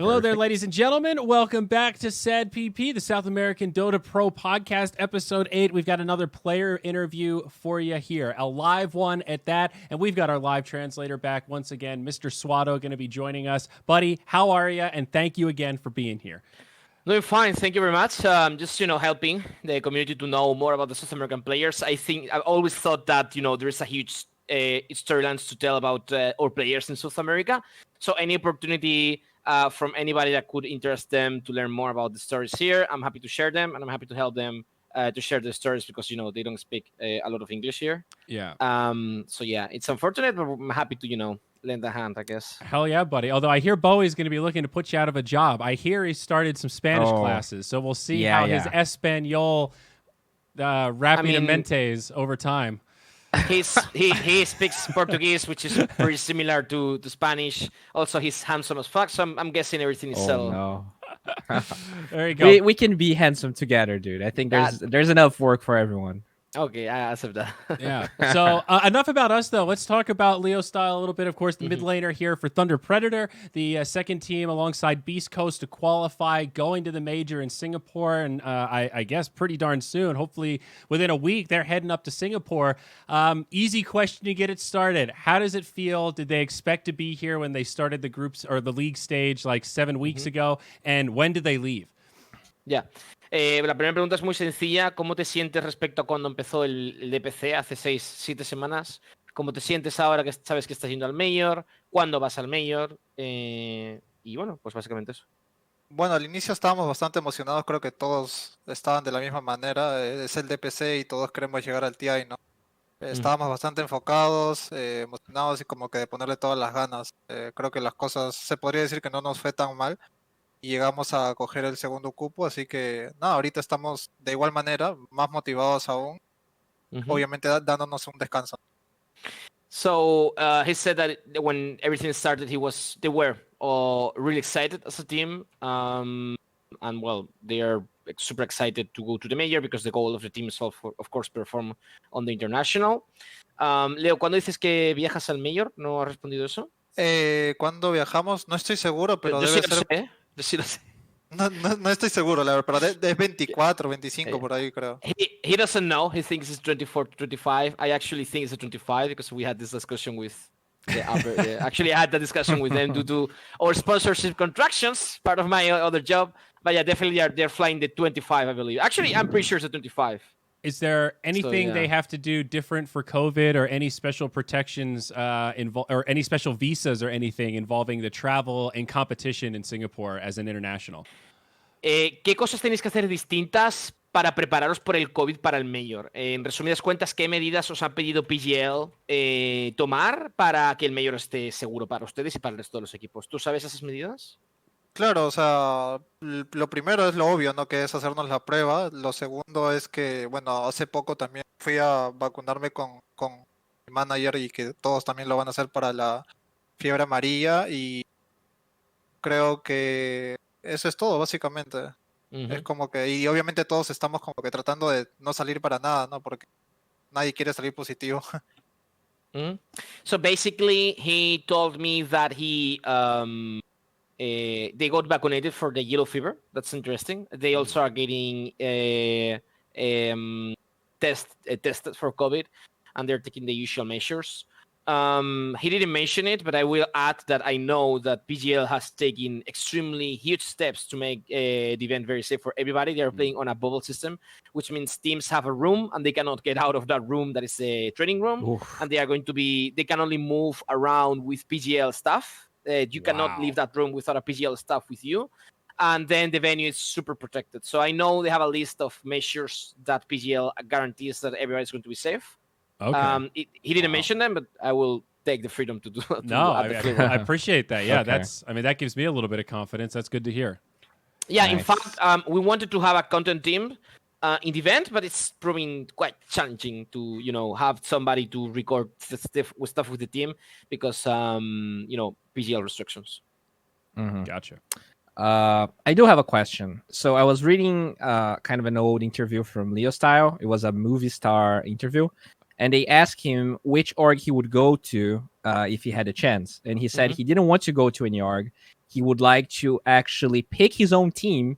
Hello there, ladies and gentlemen. Welcome back to SADPP, the South American Dota Pro Podcast, Episode 8. We've got another player interview for you here, a live one at that, and we've got our live translator back once again. Mr. Swado going to be joining us. Buddy, how are you? And thank you again for being here. Doing fine, thank you very much. Just helping the community to know more about the South American players. I think I've always thought that there is a huge storylines to tell about our players in South America. So any opportunity from anybody that could interest them to learn more about the stories here, I'm happy to share them, and I'm happy to help them to share the stories because they don't speak a lot of English here. Yeah. So yeah, it's unfortunate, but I'm happy to lend a hand, I guess. Hell yeah, buddy. Although I hear Bowie's going to be looking to put you out of a job. I hear he started some Spanish classes, so we'll see how his Espanol rapidamente over time. He speaks Portuguese, which is pretty similar to Spanish. Also, he's handsome as fuck, so I'm guessing everything is settled. No. There you go. We can be handsome together, dude. I think there's enough work for everyone. Okay, I accept that. Yeah. So enough about us, though. Let's talk about LeoStyle a little bit. Of course, the mid laner here for Thunder Predator, the second team alongside Beastcoast to qualify, going to the major in Singapore, and I guess pretty darn soon. Hopefully, within a week, they're heading up to Singapore. Easy question to get it started. How does it feel? Did they expect to be here when they started the groups or the league stage like 7 weeks ago? And when did they leave? Yeah. La primera pregunta es muy sencilla. ¿Cómo te sientes respecto a cuando empezó el DPC hace 6-7 semanas? ¿Cómo te sientes ahora que sabes que estás yendo al Mayor? ¿Cuándo vas al Mayor? Y bueno, pues básicamente eso. Bueno, al inicio estábamos bastante emocionados. Creo que todos estaban de la misma manera. Es el DPC y todos queremos llegar al TI, ¿no? Estábamos bastante enfocados, emocionados y como que de ponerle todas las ganas. Creo que las cosas, se podría decir que no nos fue tan mal. Y llegamos a coger el segundo cupo, así que ahorita estamos de igual manera, más motivados aún, obviamente dándonos un descanso. So he said that when everything started, they were really excited as a team, and well, they are super excited to go to the major because the goal of the team is of course perform on the international. Leo, ¿cuándo dices que viajas al major? ¿No has respondido eso? ¿Cuándo viajamos? No estoy seguro, pero yo debe sí ser... Lo sé. Sí lo sé. No estoy seguro, la verdad, pero es 24, 25 por ahí, creo. He doesn't know. He thinks it's 24 to 25. I actually think it's a 25 because we had this discussion with the upper... actually, I had that discussion with them due to our sponsorship contractions, part of my other job. But yeah, definitely they're flying the 25, I believe. Actually, I'm pretty sure it's a 25. Is there anything they have to do different for COVID or any special protections or any special visas or anything involving the travel and competition in Singapore as an international? ¿Qué cosas tenéis que hacer distintas para prepararos por el COVID para el Mayor? En resumidas cuentas, ¿qué medidas os ha pedido PGL tomar para que el Mayor esté seguro para ustedes y para el resto de los equipos? ¿Tú sabes esas medidas? Claro, o sea, lo primero es lo obvio, ¿no? Que es hacernos la prueba. Lo segundo es que, bueno, hace poco también fui a vacunarme con mi manager y que todos también lo van a hacer para la fiebre amarilla y creo que eso es todo, básicamente. Es como que, y obviamente todos estamos como que tratando de no salir para nada, ¿no? Porque nadie quiere salir positivo. So basically, he told me that they got vaccinated for the yellow fever. That's interesting. They also are getting tested for COVID, and they're taking the usual measures. He didn't mention it, but I will add that I know that PGL has taken extremely huge steps to make the event very safe for everybody. They are playing on a bubble system, which means teams have a room and they cannot get out of that room that is a training room. Oof. And they can only move around with PGL staff. You cannot leave that room without a PGL staff with you. And then the venue is super protected. So I know they have a list of measures that PGL guarantees that everybody's going to be safe. Okay. He didn't mention them, but I will take the freedom to do that. No, I appreciate that. Yeah, that gives me a little bit of confidence. That's good to hear. Yeah, nice. In fact, we wanted to have a content team in the event, but it's proving quite challenging to, have somebody to record stuff with the team because, PGL restrictions. Gotcha. I do have a question. So I was reading kind of an old interview from LeoStyle. It was a movie star interview. And they asked him which org he would go to if he had a chance. And he said he didn't want to go to any org. he would like to actually pick his own team,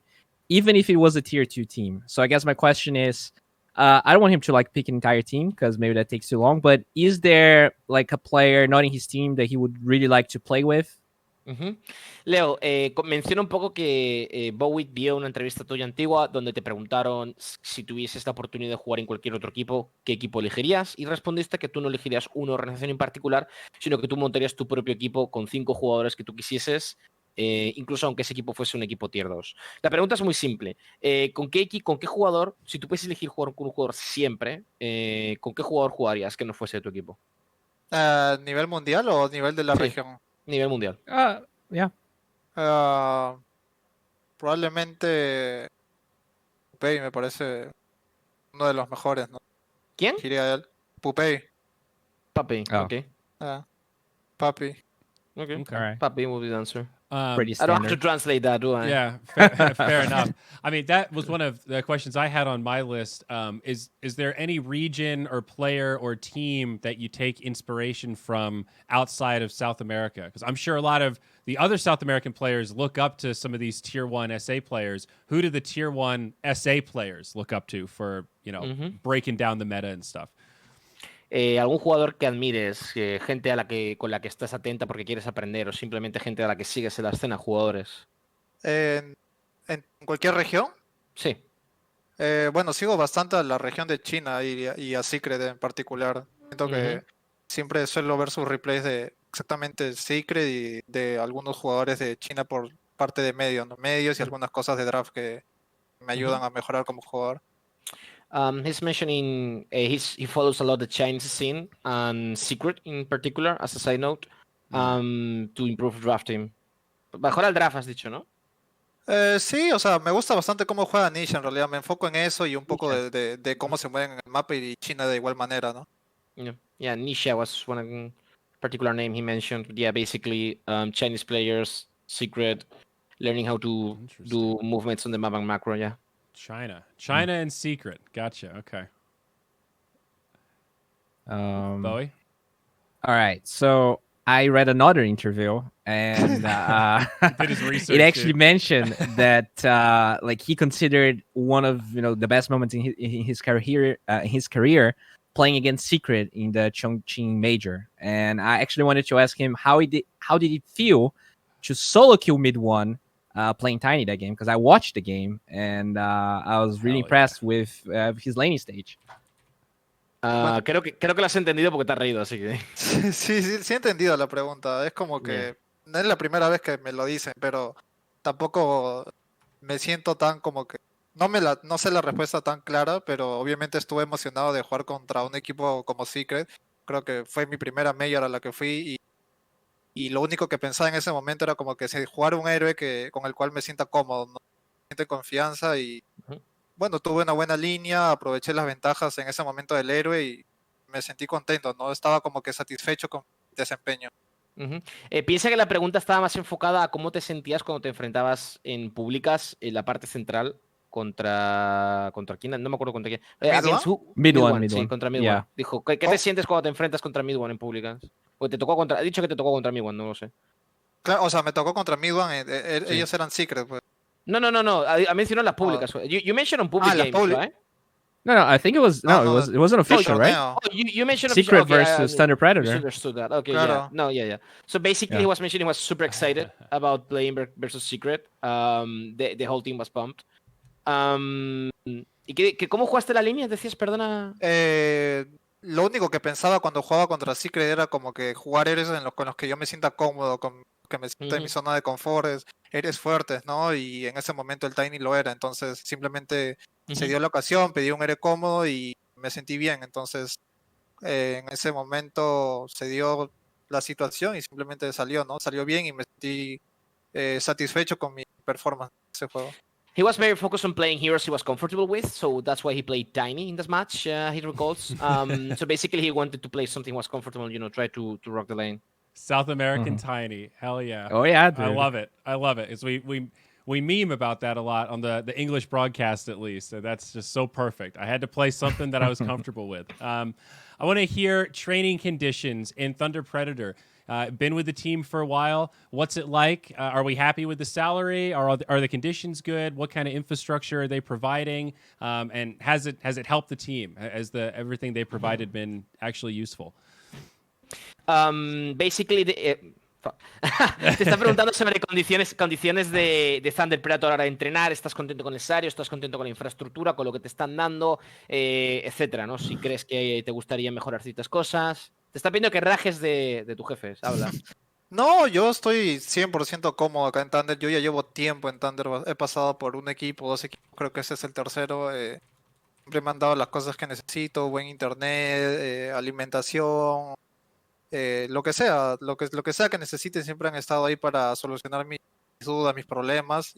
even if it was a tier 2 team. So I guess my question is, I don't want him to like pick an entire team because maybe that takes too long. But is there like a player not in his team that he would really like to play with? Leo, menciona un poco que Bowie vio una entrevista tuya antigua donde te preguntaron si tuvieses la oportunidad de jugar en cualquier otro equipo, ¿qué equipo elegirías? Y respondiste que tú no elegirías una organización en particular, sino que tú montarías tu propio equipo con 5 jugadores que tú quisieses, incluso aunque ese equipo fuese un equipo tier 2. La pregunta es muy simple. ¿Con qué jugador, si tú puedes elegir jugar con un jugador siempre, con qué jugador jugarías que no fuese de tu equipo? ¿Nivel mundial o nivel de la Sí. región? Nivel mundial. Yeah. Probablemente Pupei me parece uno de los mejores, ¿no? ¿Quién? Elegiría a él. Pupei. Papi. Oh. Okay. Papi. Okay. Okay. All right. Papi will be the answer. Pretty I don't have to standard. translate that, do I? Yeah, fair enough. I mean, that was one of the questions I had on my list. Is there any region or player or team that you take inspiration from outside of South America? Because I'm sure a lot of the other South American players look up to some of these tier 1 SA players. Who do the tier 1 SA players look up to for, breaking down the meta and stuff? ¿Algún jugador que admires? Gente con la que estás atenta porque quieres aprender o simplemente gente a la que sigues en la escena, jugadores. ¿En cualquier región? Sí. Bueno, sigo bastante a la región de China y a Secret en particular. Siento que siempre suelo ver sus replays de exactamente Secret y de algunos jugadores de China por parte de medios y algunas cosas de draft que me ayudan a mejorar como jugador. He's mentioning he follows a lot the Chinese scene and Secret in particular, as a side note, to improve drafting. Mejora el draft, has dicho, ¿no? Sí, o sea, me gusta bastante cómo juega Nisha, en realidad me enfoco en eso y un poco de cómo se mueven en el mapa y China de igual manera, ¿no? Yeah, Nisha was one particular name he mentioned. But yeah, basically Chinese players, Secret, learning how to do movements on the map and macro, yeah. China and Secret. Gotcha. Okay. Bowie? All right. So I read another interview and Did his research, it actually dude. mentioned that like he considered one of the best moments in his career playing against Secret in the Chongqing Major. And I actually wanted to ask him how did it feel to solo kill mid one playing Tiny that game, because I watched the game and I was really impressed with his laning stage. Creo que lo has entendido porque te has reído, así que... Sí he entendido la pregunta. Es como que no es la primera vez que me lo dicen, pero tampoco me siento tan como que... No sé la respuesta tan clara, pero obviamente estuve emocionado de jugar contra un equipo como Secret. Creo que fue mi primera Major a la que fui y lo único que pensaba en ese momento era como que jugar un héroe con el cual me sienta cómodo, ¿no? Me siente confianza y bueno, tuve una buena línea, aproveché las ventajas en ese momento del héroe y me sentí contento, ¿no? Estaba como que satisfecho con mi desempeño. Piensa que la pregunta estaba más enfocada a cómo te sentías cuando te enfrentabas en públicas en la parte central contra quién, no me acuerdo contra quién. Mid One. Sí, contra Mid One. Dijo, ¿qué te sientes cuando te enfrentas contra Mid One en públicas? O ha dicho que te tocó contra Mid One, no lo sé. Claro, o sea, me tocó contra Mid One, ellos eran Secret, pues. No. Ha mencionado las públicas. You mentioned on public games, right? No, I think it was it wasn't official, right? Oh, you mentioned Secret versus Thunder Predator. Understood that. Okay, claro. Yeah. So basically, he was mentioning he was super excited about playing versus Secret. The whole team was pumped. ¿Y cómo jugaste la línea? Decías, perdona. Lo único que pensaba cuando jugaba contra Secret era como que jugar héroes con los que yo me sienta cómodo, que me sienta en mi zona de confort, héroes fuertes, ¿no? Y en ese momento el Tiny lo era, entonces simplemente se dio la ocasión, pedí un héroe cómodo y me sentí bien, entonces en ese momento se dio la situación y simplemente salió, ¿no? Salió bien y me sentí satisfecho con mi performance en ese juego. He was very focused on playing heroes he was comfortable with, so that's why he played Tiny in this match, he recalls. So basically he wanted to play something he was comfortable, try to rock the lane. South American Tiny. Hell yeah. Oh yeah, dude. I love it. It's, we meme about that a lot on the English broadcast, at least. So that's just so perfect. I had to play something that I was comfortable with. I want to hear training conditions in Thunder Predator. been with the team for a while. What's it like? Are we happy with the salary? Are the conditions good? What kind of infrastructure are they providing? And has it helped the team? Has everything they provided been actually useful? Basically, te está preguntando sobre condiciones de Thunder Predator ahora de entrenar. ¿Estás contento con el salario? ¿Estás contento con la infraestructura? ¿Con lo que te están dando? Etcétera, ¿no? Si crees que te gustaría mejorar ciertas cosas. Te está pidiendo que rajes de tu jefe. Habla. No, yo estoy 100% cómodo acá en Thunder. Yo ya llevo tiempo en Thunder. He pasado por un equipo, 2 equipos, creo que ese es el tercero. Siempre me han dado las cosas que necesito, buen internet, alimentación, lo que sea, lo que sea que necesiten, siempre han estado ahí para solucionar mis dudas, mis problemas.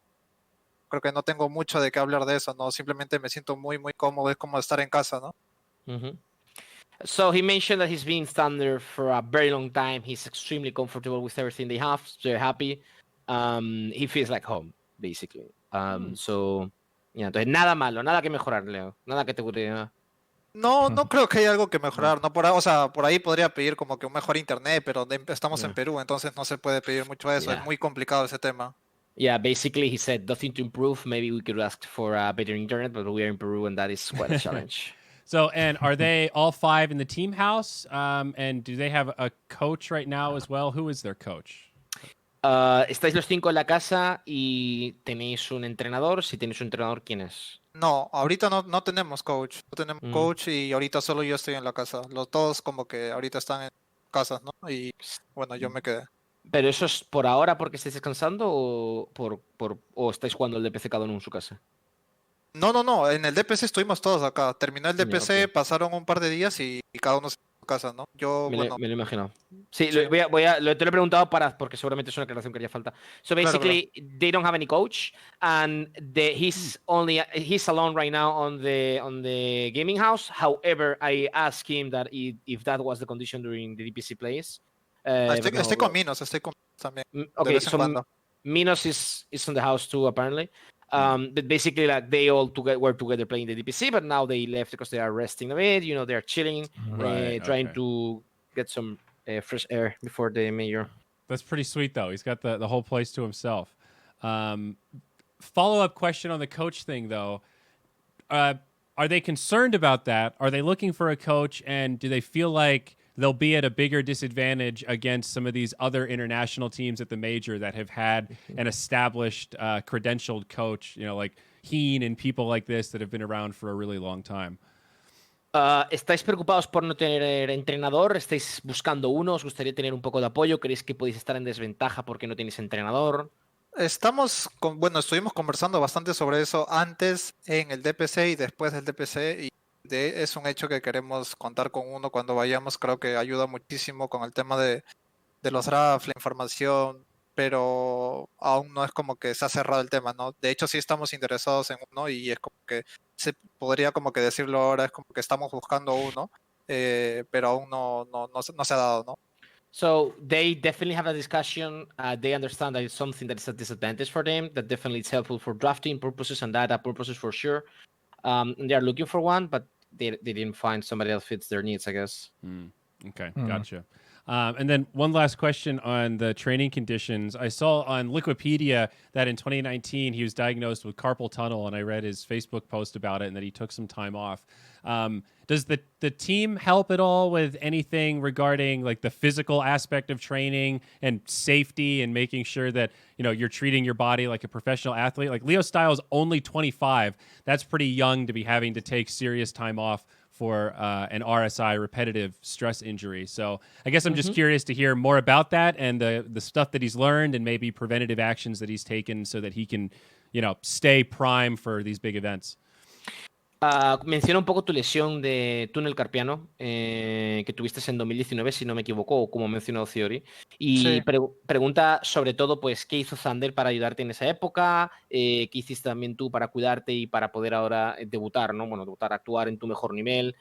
Creo que no tengo mucho de qué hablar de eso, ¿no? Simplemente me siento muy, muy cómodo, es como estar en casa, ¿no? So he mentioned that he's been in Thunder for a very long time. He's extremely comfortable with everything they have. They're happy. He feels like home, basically. So, yeah, entonces nada malo, nada que mejorar, Leo. Nada que te guste. No, no creo que haya algo que mejorar, ¿no? O sea, por ahí podría pedir como que un mejor internet, pero estamos en Perú, entonces no se puede pedir mucho eso. Es muy complicado ese tema. Yeah, basically he said nothing to improve. Maybe we could ask for a better internet, but we are in Peru and that is quite a challenge. So, and are they all 5 in the team house? And do they have a coach right now as well? Who is their coach? Estáis los 5 en la casa y tenéis un entrenador. Si tenéis un entrenador, ¿quién es? No, ahorita no tenemos coach. No tenemos coach y ahorita solo yo estoy en la casa. Todos como que ahorita están en casas, ¿no? Y bueno, yo me quedé. ¿Pero eso es por ahora porque estáis descansando o estáis jugando el DPC cada uno en su casa? No, en el DPC estuvimos todos acá. Terminó el DPC, okay. Pasaron un par de días y cada uno en su casa, ¿no? Yo, me lo he imaginado. Sí, sí. te lo he preguntado porque seguramente es una aclaración que haría falta. So basically, they don't have any coach and he's alone right now on the gaming house. However, I asked him that if that was the condition during the DPC plays. Estoy con Minos también. Okay, so Minos is on the house too, apparently. But basically, like they all were together playing the DPC, but now they left because they are resting a bit. You know, they're chilling, trying to get some fresh air before the major. That's pretty sweet, though. He's got the whole place to himself. Follow-up question on the coach thing, though. Are they concerned about that? Are they looking for a coach, and do they feel like they'll be at a bigger disadvantage against some of these other international teams at the major that have had an established, credentialed coach, you know, like Heen and people like this that have been around for a really long time? ¿Estáis preocupados por no tener entrenador? ¿Estáis buscando uno? ¿Os gustaría tener un poco de apoyo? ¿Creéis que podéis estar en desventaja porque no tenéis entrenador? Estuvimos conversando bastante sobre eso antes en el DPC y después del DPC, y es un hecho que queremos contar con uno cuando vayamos. Creo que ayuda muchísimo con el tema de los drafts, la información, pero aún no es como que se ha cerrado el tema, ¿no? De hecho, sí estamos interesados en uno y es como que se podría como que decirlo ahora, es como que estamos buscando uno, pero aún no se ha dado, ¿no? So they definitely have a discussion. They understand that it's something that is a disadvantage for them, that definitely it's helpful for drafting purposes and data purposes for sure. They are looking for one, but they didn't find somebody else fits their needs, I guess. Okay, gotcha. And then one last question on the training conditions. I saw on Wikipedia that in 2019 he was diagnosed with carpal tunnel, and I read his Facebook post about it and that he took some time off. Does the team help at all with anything regarding like the physical aspect of training and safety and making sure that, you know, you're treating your body like a professional athlete? Like LeoStyle is only 25. That's pretty young to be having to take serious time off for an RSI, repetitive stress injury. So I guess I'm just curious to hear more about that and the stuff that he's learned and maybe preventative actions that he's taken so that he can, you know, stay prime for these big events. Menciona un poco tu lesión de túnel carpiano que tuviste en 2019, si no me equivoco, o como ha mencionado Ziori. Y sí. Pregunta sobre todo, pues, ¿qué hizo Thunder para ayudarte en esa época? ¿Qué hiciste también tú para cuidarte y para poder ahora debutar, ¿no? Bueno, debutar, actuar en tu mejor nivel.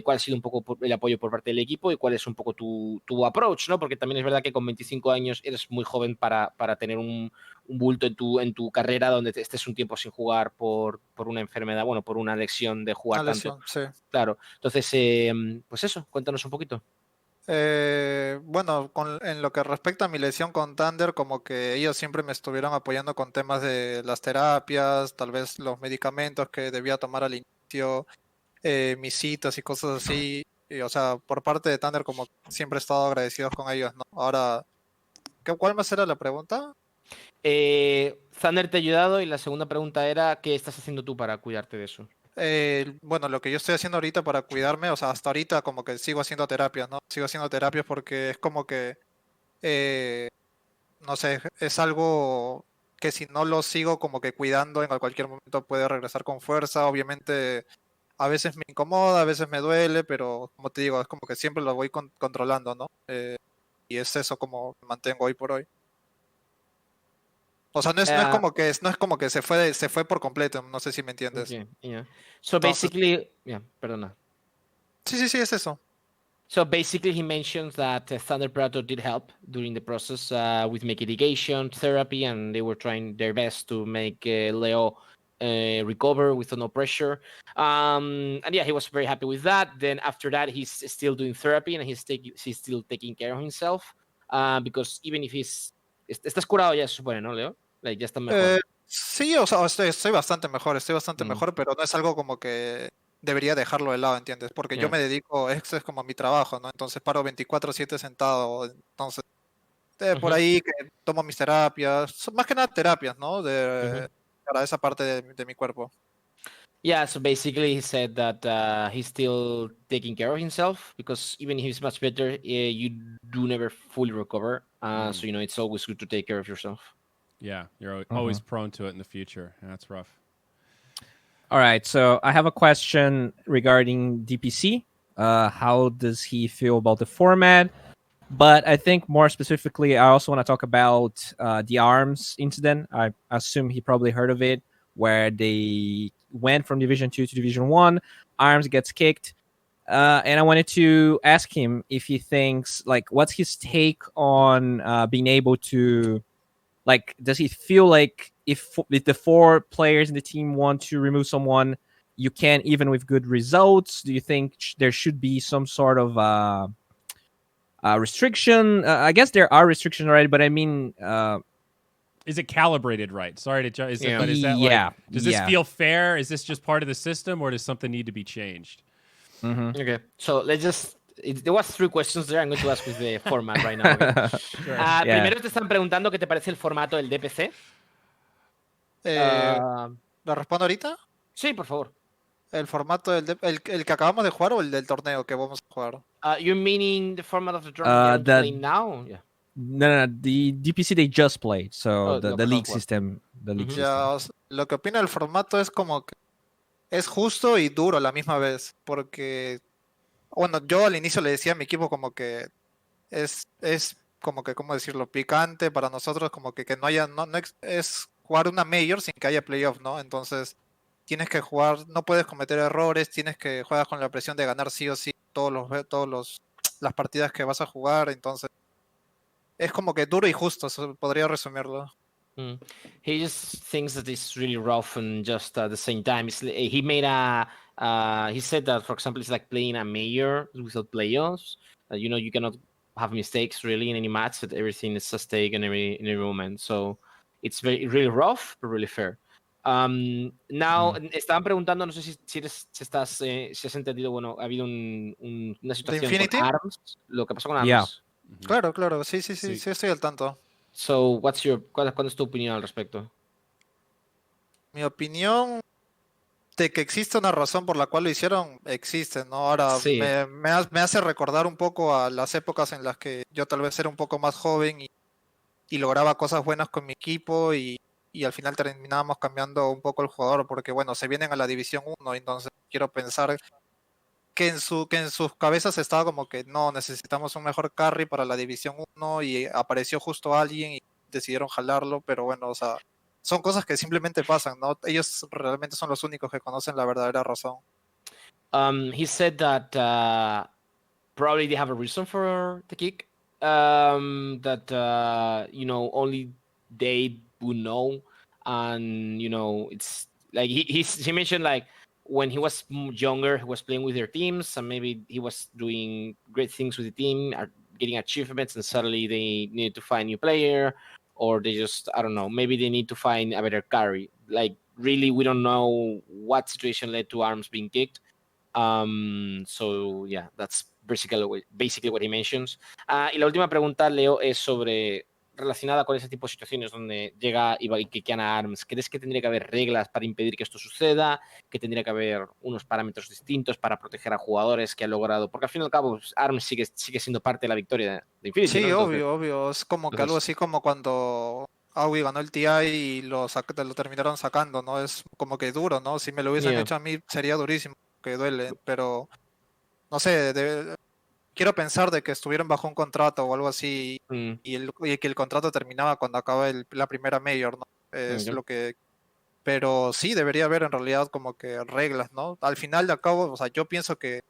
¿Cuál ha sido un poco el apoyo por parte del equipo y cuál es un poco tu approach, ¿no? Porque también es verdad que con 25 años eres muy joven para tener un bulto en tu carrera donde estés un tiempo sin jugar por una enfermedad, bueno, por una lesión de jugar tanto. Sí. Claro. Entonces, pues eso, cuéntanos un poquito. Bueno, en lo que respecta a mi lesión con Thunder, como que ellos siempre me estuvieron apoyando con temas de las terapias, tal vez los medicamentos que debía tomar al inicio, mis citas y cosas así. Y, o sea, por parte de Thunder, como siempre he estado agradecidos con ellos, ¿no? Ahora, ¿cuál más era la pregunta? Thunder te ha ayudado y la segunda pregunta era, ¿qué estás haciendo tú para cuidarte de eso? Bueno, lo que yo estoy haciendo ahorita para cuidarme, o sea, hasta ahorita como que sigo haciendo terapias, ¿no? Sigo haciendo terapias porque es como que, eh, no sé, es algo que si no lo sigo como que cuidando, en cualquier momento puede regresar con fuerza. Obviamente, a veces me incomoda, a veces me duele, pero como te digo, es como que siempre lo voy controlando, ¿no? Y es eso como me mantengo hoy por hoy. O sea, Uh, no es como que se fue por completo, no sé si me entiendes. okay, yeah. So Entonces, basically, yeah, perdona. sí, es eso. So basically, he mentions that Thunder Predator did help during the process with medication, therapy, and they were trying their best to make Leo recover with no pressure. And yeah, he was very happy with that. Then after that, he's still doing therapy and he's still taking care of himself because even if estás curado ya se supone, ¿no, Leo? Like, ya está mejor. Sí, o sea, estoy bastante Mm. mejor, pero no es algo como que debería dejarlo de lado, ¿entiendes? Porque yo Yeah. me dedico, es como mi trabajo, ¿no? Entonces paro 24/7 sentado, entonces por Mhm. ahí que tomo mis terapias, más que nada terapias, ¿no? Mhm. Para esa parte de mi cuerpo. Yeah, so basically he said that he's still taking care of himself because even if he's much better, you do never fully recover. So, you know, it's always good to take care of yourself. Yeah, you're always prone to it in the future. That's rough. All right, so I have a question regarding DPC. How does he feel about the format? But I think more specifically, I also want to talk about the ARMS incident. I assume he probably heard of it, where they went from Division 2 to Division 1. ARMS gets kicked. And I wanted to ask him if he thinks, like, what's his take on being able to, like, does he feel like if the 4 players in the team want to remove someone, you can, even with good results? Do you think there should be some sort of restriction? I guess there are restrictions already, but I mean, Is it calibrated right? Sorry to judge, Yeah. but is that like, yeah, does this yeah. feel fair? Is this just part of the system, or does something need to be changed? Mhm. Okay, so let's just. There was 3 questions there. I'm going to ask with the format right now. Okay? Sure. Yeah. Primero te están preguntando qué te parece el formato del DPC. Eh, ¿Lo respondo ahorita? Sí, por favor. ¿El formato el que acabamos de jugar o el del torneo que vamos a jugar? You're meaning the format of the tournament that I'm playing now? Yeah. No, the DPC they just played, so Oh, the lo que league acabas de system, the league Ujú. system. Ya, lo que opino del formato es como que es justo y duro a la misma vez, porque, bueno, yo al inicio le decía a mi equipo como que es como que, ¿cómo decirlo? Picante para nosotros, como que no haya, es jugar una Major sin que haya playoff, ¿no? Entonces, tienes que jugar, no puedes cometer errores, tienes que jugar con la presión de ganar sí o sí las partidas que vas a jugar, entonces, es como que duro y justo, podría resumirlo. Mm. He just thinks that it's really rough and just at the same time. He made he said that, for example, it's like playing a major without playoffs. You know, you cannot have mistakes really in any match. That everything is a stake in every moment. So it's really rough, but really fair. Now, estaban preguntando, no sé si has entendido, bueno, ha habido una ¿De situación con Infinity? ARMS, lo que pasó con Yeah. ARMS. Claro, sí, Sí. sí estoy al tanto. So, ¿cuál es tu opinión al respecto? Mi opinión de que existe una razón por la cual lo hicieron, existe, ¿no? Ahora Sí. me hace recordar un poco a las épocas en las que yo tal vez era un poco más joven y lograba cosas buenas con mi equipo y al final terminábamos cambiando un poco el jugador porque, bueno, se vienen a la División 1, entonces quiero pensar que que en sus cabezas estaba como que no, necesitamos un mejor carry para la División 1 y apareció justo alguien y decidieron jalarlo, pero bueno, o sea, son cosas que simplemente pasan, ¿no? Ellos realmente son los únicos que conocen la verdadera razón. He said that probably they have a reason for the kick. That you know, only they would know, and you know, it's like he mentioned like when he was younger, he was playing with their teams, and maybe he was doing great things with the team, getting achievements, and suddenly they need to find a new player, or they just, I don't know, maybe they need to find a better carry. Like, really, we don't know what situation led to Arms being kicked. So, yeah, that's basically what he mentions. Y la última pregunta, Leo, es relacionada con ese tipo de situaciones donde llega y kickean a Arms. ¿Crees que tendría que haber reglas para impedir que esto suceda? ¿Que tendría que haber unos parámetros distintos para proteger a jugadores que han logrado? Porque al fin y al cabo, pues, Arms sigue siendo parte de la victoria de Infinity, Sí, ¿no? obvio. Es como que algo así como cuando Aui ganó el TI y lo terminaron sacando, ¿no? Es como que duro, ¿no? Si me lo hubiesen Yeah. hecho a mí sería durísimo, que duele, pero no sé, quiero pensar de que estuvieron bajo un contrato o algo así y que el contrato terminaba cuando acaba la primera Major, ¿no? Es lo que... Pero sí, debería haber en realidad como que reglas, ¿no? Al final de cabo, o sea, yo pienso que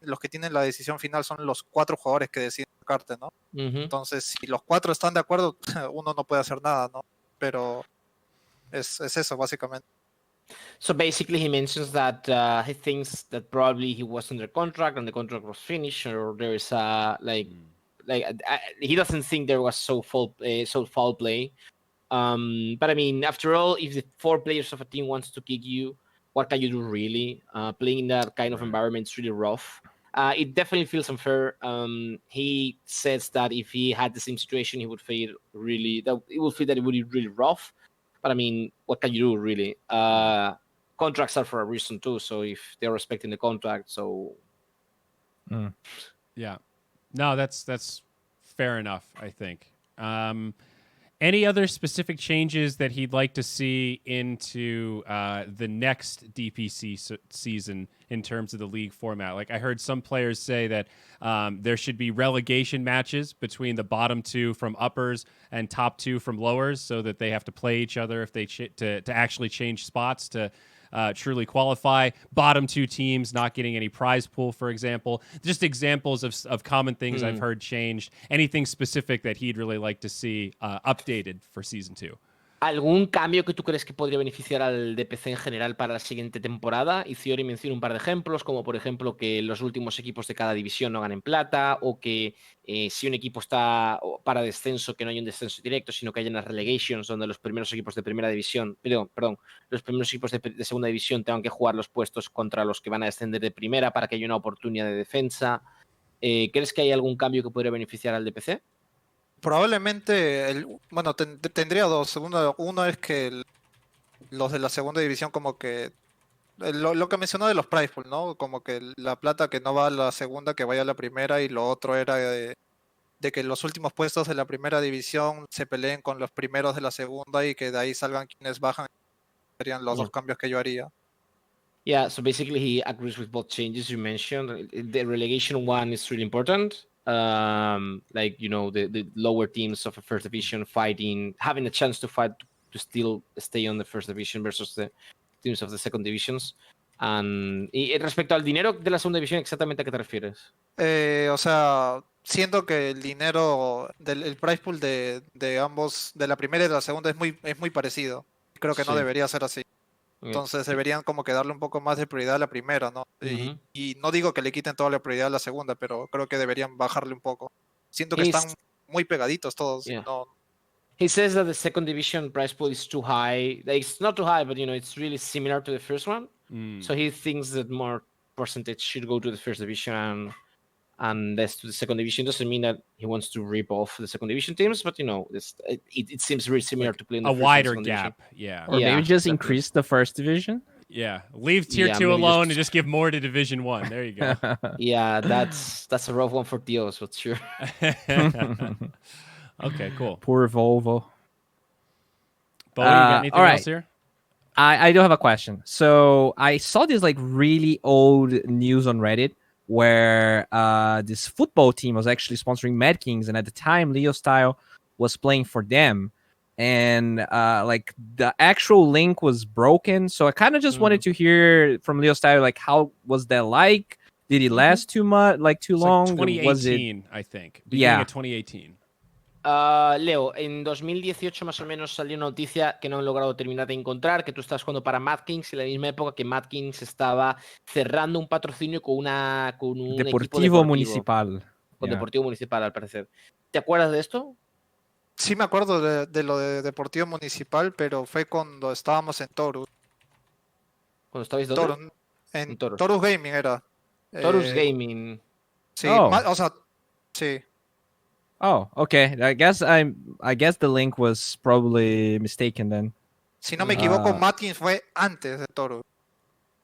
los que tienen la decisión final son los 4 jugadores que deciden sacarte, ¿no? Entonces, si los 4 están de acuerdo, uno no puede hacer nada, ¿no? Pero es eso, básicamente. So basically, he mentions that he thinks that probably he was under contract and the contract was finished, or there is he doesn't think there was so foul play. But I mean, after all, if the 4 players of a team wants to kick you, what can you do really? Playing in that kind of environment is really rough. It definitely feels unfair. He says that if he had the same situation, he would feel that it would be really rough. But I mean, what can you do really? Contracts are for a reason too. So if they're respecting the contract, Yeah, no, that's fair enough, I think. Any other specific changes that he'd like to see into the next DPC season in terms of the league format? Like, I heard some players say that there should be relegation matches between the bottom 2 from uppers and top 2 from lowers, so that they have to play each other if they to actually change spots to truly qualify. Bottom 2 teams not getting any prize pool, for example. Just examples of common things I've heard changed. Anything specific that he'd really like to see updated for Season 2? ¿Algún cambio que tú crees que podría beneficiar al DPC en general para la siguiente temporada? Y Ziori menciona un par de ejemplos, como por ejemplo que los últimos equipos de cada división no ganen plata, o que si un equipo está para descenso, que no haya un descenso directo, sino que haya unas relegations donde los primeros equipos de primera división, los primeros equipos de segunda división tengan que jugar los puestos contra los que van a descender de primera para que haya una oportunidad de defensa. ¿Crees que hay algún cambio que podría beneficiar al DPC? Probablemente, tendría 2. Uno es que los de la segunda división como que... Lo que mencionó de los prize pool, ¿no? Como que la plata que no va a la segunda, que vaya a la primera, y lo otro era de que los últimos puestos de la primera división se peleen con los primeros de la segunda y que de ahí salgan quienes bajan. Serían los 2 cambios que yo haría. Yeah, so basically he agrees with both changes you mentioned. The relegation one is really important. The lower teams of a first division having a chance to fight to still stay on the first division versus the teams of the second divisions. Y respecto al dinero de la segunda división, ¿exactamente a qué te refieres? O sea, siento que el dinero el prize pool de ambos, de la primera y de la segunda, es muy parecido. Creo que no debería ser así. Entonces deberían como que darle un poco más de prioridad a la primera, ¿no? Y no digo que le quiten toda la prioridad a la segunda, pero creo que deberían bajarle un poco. Siento que están muy pegaditos todos. Yeah. No. He says that the second division prize pool is too high. Like, it's not too high, but it's really similar to the first one. So he thinks that more percentage should go to the first division and less to the second division. Doesn't mean that he wants to rip off the second division teams, but it seems very similar to playing a wider gap. Yeah. Or maybe just increase the first division. Yeah, leave tier 2 alone and just give more to Division 1. There you go. Yeah, that's a rough one for Dios, but sure. Okay, cool. Poor Volvo. Bo, you got anything else here? I do have a question. So I saw this like really old news on Reddit where this football team was actually sponsoring Mad Kings, and at the time LeoStyle was playing for them, and like the actual link was broken. So I kind of just wanted to hear from LeoStyle, like, how was that like? Did it last too much, like too long? Like 2018, was it... I think. Beginning of 2018. Leo, en 2018 más o menos salió una noticia que no han logrado terminar de encontrar, que tú estás jugando para Mad Kings en la misma época que Mad Kings estaba cerrando un patrocinio con un equipo Deportivo Municipal. Con Yeah. Deportivo Municipal, al parecer. ¿Te acuerdas de esto? Sí me acuerdo de lo de Deportivo Municipal, pero fue cuando estábamos en Torus. Cuando estabais dónde? Torus, en Torus. Torus Gaming era. Torus Gaming. Sí, Oh. o sea, sí. Oh, okay. I guess the link was probably mistaken then. Si no me equivoco, Ah. Matkins fue antes de Torus.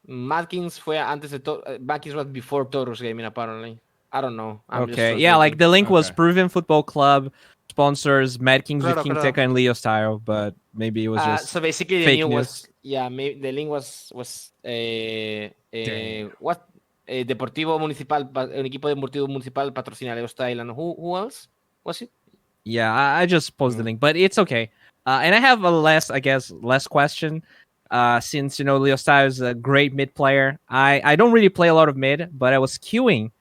Mad Kings fue antes de Mad Kings was before Torus Gaming, apparently. I don't know. I'm just Okay. Yeah, like the link was Okay. Proven Football Club sponsors Mad Kings with Claro, King claro. Tekka and LeoStyle, but maybe it was just so basically the fake news news. was the link was what Deportivo Municipal, un equipo deportivo municipal patrocina LeoStyle, and who else was it? Yeah, I just posted the Mm. link, but it's okay. And I have a last question. Since LeoStyle is a great mid player, I don't really play a lot of mid, but I was queuing,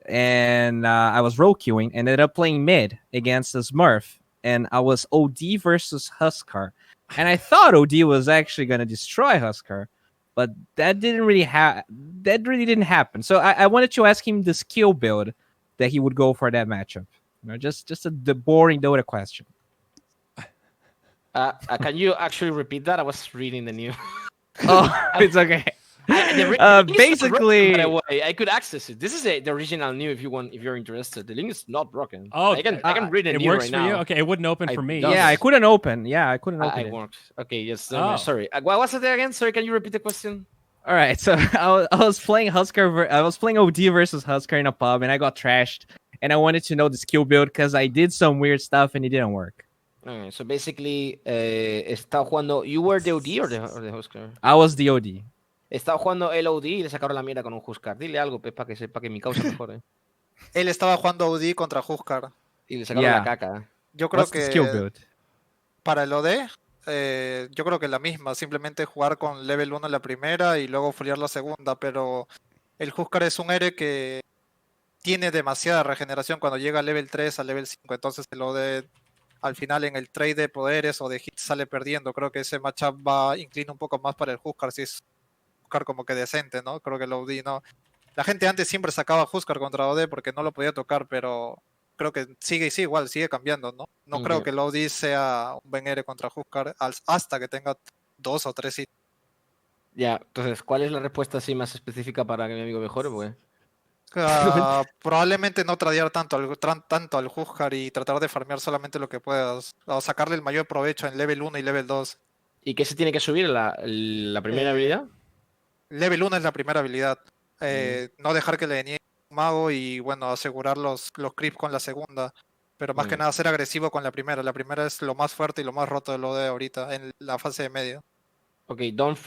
and I was roll queuing, and ended up playing mid against a Smurf, and I was OD versus Huskar, and I thought OD was actually gonna destroy Huskar, but that didn't really didn't happen. So I wanted to ask him the skill build that he would go for that matchup. Just the boring Dota question. Can you actually repeat that? I was reading the news. Oh, it's okay. Basically, by the way, I could access it. This is the original new. If you're interested, the link is not broken. Oh, I can read the it new works right for now. you. Okay, it wouldn't open for me. does. yeah, I couldn't open. I it. worked. Okay, yes. Oh. Sorry. What was it again? Sorry, can you repeat the question? All right, so I was playing Huskar. I was playing OD versus Huskar in a pub, and I got trashed. And I wanted to know the skill build because I did some weird stuff and it didn't work. Okay, so basically, estaba jugando. You were the OD or the Huskar? I was the OD. Estaba jugando el OD y le sacaron la mierda con un Huskar. Dile algo, para que sepa que mi causa mejore. Él estaba jugando OD contra Huskar. Y le sacaron Yeah. la caca. Yo creo What's the skill que build? para el OD, yo creo que la misma. Simplemente jugar con level 1 en la primera y luego foliar la segunda. Pero el Huskar es un héroe que tiene demasiada regeneración cuando llega a level 3, a level 5. Entonces el OD al final en el trade de poderes o de hits sale perdiendo. Creo que ese matchup inclina un poco más para el Huskar, si es Huskar como que decente, ¿no? Creo que el OD no. La gente antes siempre sacaba a Huskar contra OD porque no lo podía tocar, pero creo que sigue igual, sigue cambiando, ¿no? No creo que el OD sea un buen héroe contra Huskar hasta que tenga 2 o 3 hits. Ya, entonces, ¿cuál es la respuesta así más específica para que mi amigo mejore? Pues? Probablemente no tradear tanto al Huskar y tratar de farmear solamente lo que puedas, o sacarle el mayor provecho en level 1 y level 2. ¿Y qué se tiene que subir? ¿La primera habilidad? Level 1 es la primera habilidad. No dejar que le deniegue un mago y bueno, asegurar los creeps con la segunda. Pero más que nada ser agresivo con la primera. La primera es lo más fuerte y lo más roto de lo de ahorita en la fase de medio. Okay, don't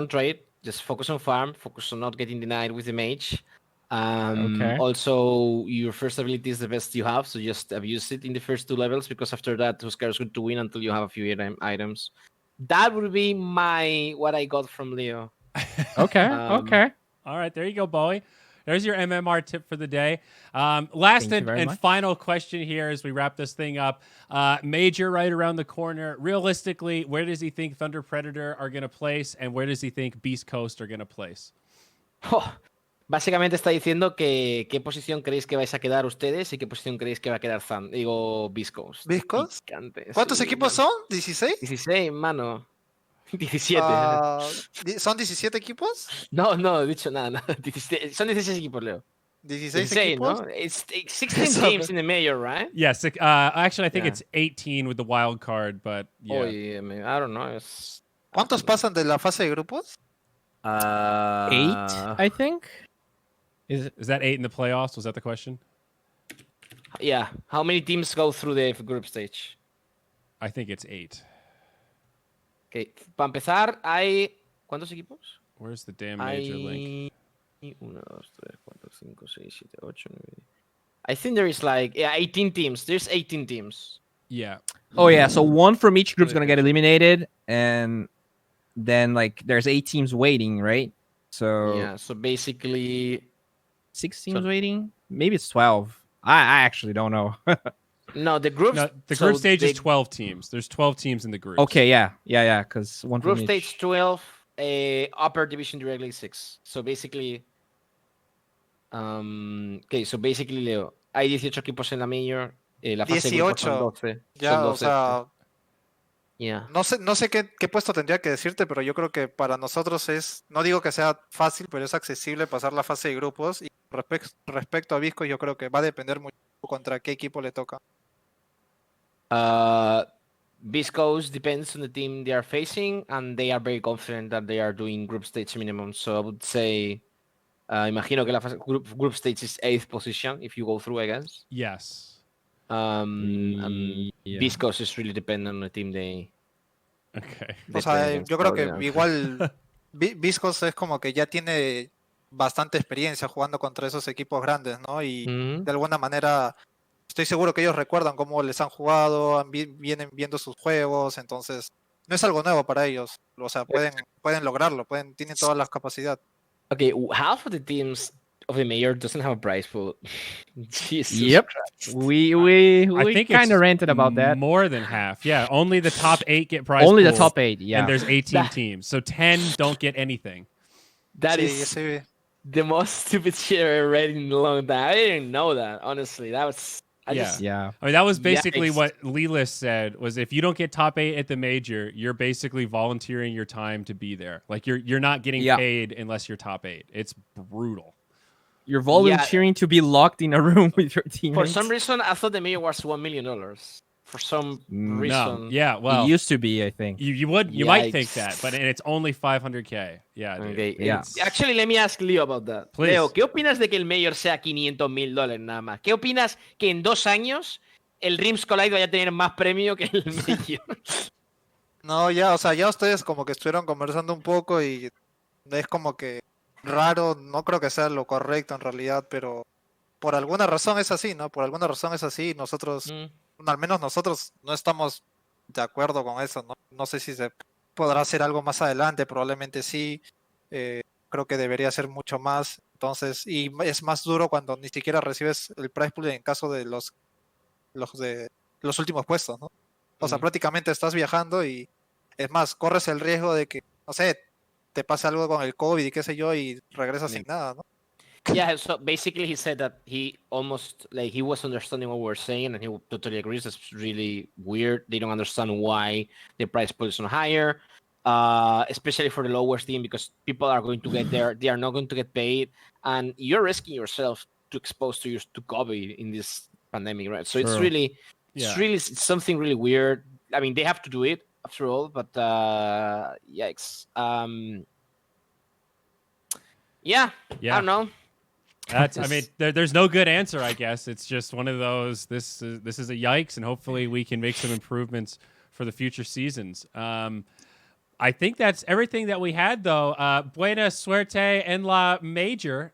trade. Just focus on farm. Focus on not getting denied with the mage. Okay. Also, your first ability is the best you have, so just abuse it in the first 2 levels, because after that, Huskar is going to win until you have a few items. That would be what I got from Leo. Okay. Okay. All right, there you go, Bowie. There's your MMR tip for the day. Last Thank you very and much. final question here as we wrap this thing up. Major right around the corner. Realistically, where does he think Thunder Predator are going to place, and where does he think Beast Coast are going to place? Básicamente está diciendo que qué posición creéis que vais a quedar ustedes y qué posición creéis que va a quedar Beastcoast. ¿Beastcoast? Picante, ¿Cuántos sí, equipos mano. son? ¿16? 16, mano. 17. ¿Son 17 equipos? No, he dicho nada. 17, son 16 equipos, Leo. 16 16, equipos. ¿no? It's 16 games in the major, right? Yes. Actually, I think Yeah. it's 18 with the wild card, but yeah. Oye, I don't know. ¿Cuántos pasan de la fase de grupos? 8, I think. Is that 8 in the playoffs? Was that the question? Yeah. How many teams go through the group stage? I think it's 8. Okay. Para empezar, hay... ¿Cuántos equipos? Where's the damn major link? 1, 2, 3, 4, 5, 6, 7, 8, 9. I think there is 18 teams. There's 18 teams. Yeah. Oh yeah, so one from each group's gonna get eliminated, and then there's 8 teams waiting, right? So Yeah, so basically... 6 teams waiting? Maybe it's 12. I actually don't know. No, the group. No, the group stage is 12 teams. There's 12 teams in the group. Okay, yeah. Because one Group from stage each. 12, upper division directly 6. So basically, so basically, Leo, hay 18 equipos en la Major. La fase de grupos son 18. 12. Ya, Son o 12. sea, Yeah. no sé qué puesto tendría que decirte, pero yo creo que para nosotros no digo que sea fácil, pero es accesible pasar la fase de grupos. Y respecto a Visco, yo creo que va a depender mucho contra qué equipo le toca. Beastcoast depends on the team they are facing, and they are very confident that they are doing group stage minimum. So I would say, imagino que la fase, group stage is 8th position if you go through, I guess. Yes. And Yeah. Beastcoast is really dependent on the team they. Okay. O sea, yo creo que igual Viscos es como que ya tiene bastante experiencia jugando contra esos equipos grandes, ¿no? Y de alguna manera estoy seguro que ellos recuerdan cómo les han jugado, vienen viendo sus juegos, entonces no es algo nuevo para ellos. O sea, pueden lograrlo, tienen todas las capacidades. Okay, half of the teams of the Major doesn't have a prize pool. Jesus Yep. Christ. We I think kind it's of ranted about that. More than half. Yeah, only the top 8 get prize Only the pool, top 8, yeah. And there's 18 teams. So 10 don't get anything. That Sí, is sí. the most stupid shit I ever read in a long time. I didn't know that, honestly. That was... Yeah. I mean, that was basically Yikes. what Lelis said, was if you don't get top 8 at the Major, you're basically volunteering your time to be there. Like, you're not getting paid unless you're top 8. It's brutal. You're volunteering to be locked in a room with your teammates. For some reason, I thought the Major was $1 million. For some reason. No. Yeah, well, it used to be, I think. You might think that, but it's only 500K. Yeah, dude. Okay. Yeah. Actually, let me ask Leo about that. Please. Leo, ¿qué opinas de que el Major sea $500,000 nada más? ¿Qué opinas que en 2 años el Rims Collide vaya a tener más premio que el Major? No, ya, o sea, ya ustedes como que estuvieron conversando un poco y es como que raro, no creo que sea lo correcto en realidad, pero por alguna razón es así, ¿no? Por alguna razón es así, nosotros, al menos nosotros no estamos de acuerdo con eso, ¿no? No sé si se podrá hacer algo más adelante, probablemente sí, creo que debería ser mucho más, entonces, y es más duro cuando ni siquiera recibes el prize pool en caso de los últimos puestos, ¿no? O sea, prácticamente estás viajando y es más, corres el riesgo de que, no sé, te pase algo con el COVID y qué sé yo y regresas sin nada, ¿no? Yeah, so basically he said that he almost, like, he was understanding what we were saying, and he totally agrees. It's really weird. They don't understand why the price pool is not higher, especially for the lowest team, because people are going to get there. They are not going to get paid, and you're risking yourself to expose to COVID in this pandemic, right? So it's really, it's something really weird. I mean, they have to do it after all, but yikes. Yeah, I don't know. That's, I mean, there's no good answer, I guess. It's just one of those, this is a yikes, and hopefully we can make some improvements for the future seasons. I think that's everything that we had, though. Buena suerte en la Major.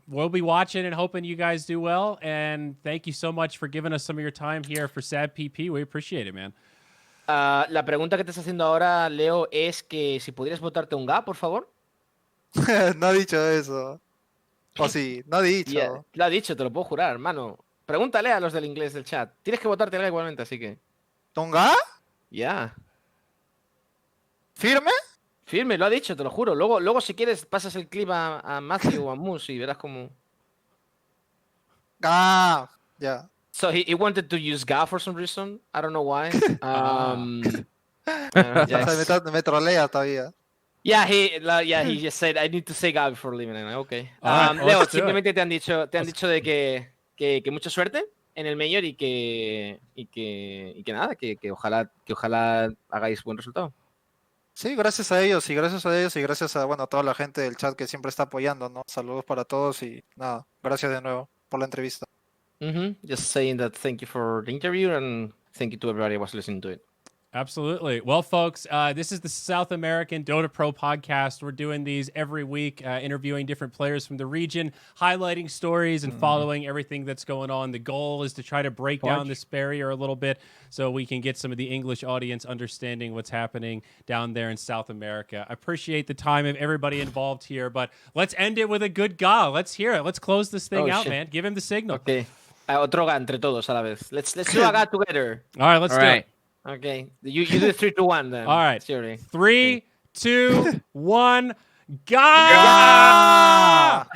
We'll be watching and hoping you guys do well, and thank you so much for giving us some of your time here for SADPP. We appreciate it, man. La pregunta que te está haciendo ahora, Leo, es que si pudieras votarte un GA, por favor. No ha dicho eso. O sí, no ha dicho. Yeah, lo ha dicho, te lo puedo jurar, hermano. Pregúntale a los del inglés del chat. Tienes que votarte igualmente, así que. ¿Tonga? Ya. ¿Firme? Firme, lo ha dicho, te lo juro. Luego si quieres, pasas el clip a Matthew o a Moose y verás cómo. Ah, ya. So he wanted to use GA for some reason. I don't know why. Me trolea todavía. Yeah, he just said I need to say GA before leaving. And okay. Leo, simplemente te han dicho de que mucha suerte en el Major y que nada, que ojalá hagáis buen resultado. Sí, gracias a ellos y gracias a, bueno, a toda la gente del chat que siempre está apoyando, ¿no? Saludos para todos y nada, gracias de nuevo por la entrevista. Just saying that thank you for the interview and thank you to everybody who was listening to it. Absolutely. Well, folks, this is the South American Dota Pro podcast. We're doing these every week, interviewing different players from the region, highlighting stories and following everything that's going on. The goal is to try to break down this barrier a little bit so we can get some of the English audience understanding what's happening down there in South America. I appreciate the time of everybody involved here, but let's end it with a good GAAAAAAAAA. Let's hear it. Let's close this thing out, man. Give him the signal. Okay. Otro GA entre todos a la vez. Let's do a GA together. All right, let's All do right. it. Okay. You do 3, 2, 1 then. All right. Theory. 3, 2, 1, go! ¡Ah!